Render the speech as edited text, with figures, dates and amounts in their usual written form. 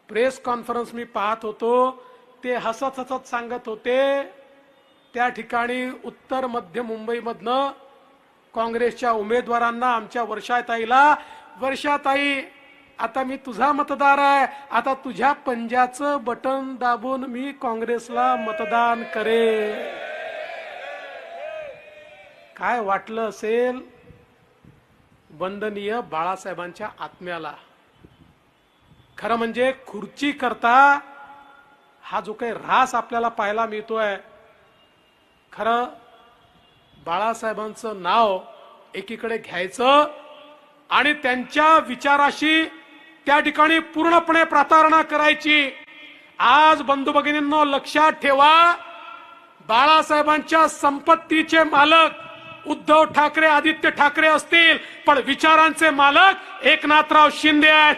Press conference मी पाहत होतो, ते हसत हसत सांगत होते त्या ठिकाणी उत्तर मध्य मुंबईमधनं काँग्रेसच्या उमेदवारांना, आमच्या वर्षाताई आता मी तुझा मतदार आहे, आता तुझ्या पंजाचं बटन दाबून मी काँग्रेसला मतदान करे. काय वाटलं असेल वंदनीय बाळासाहेबांच्या आत्म्याला. खरं म्हणजे खुर्ची करता हा जो काही रास आपल्याला पाहायला मिळतोय, खरं बाळासाहेबांचं नाव एकीकडे घ्यायचं आणि त्यांच्या विचाराशी त्या ठिकाणी पूर्णपणे प्रतारणा करायची. आज बंधू भगिनींनो लक्षात ठेवा, बाळासाहेबांच्या संपत्तीचे मालक उद्धव ठाकरे, आदित्य ठाकरे असतील, पण विचारांचे मालक एकनाथराव शिंदे आहेत.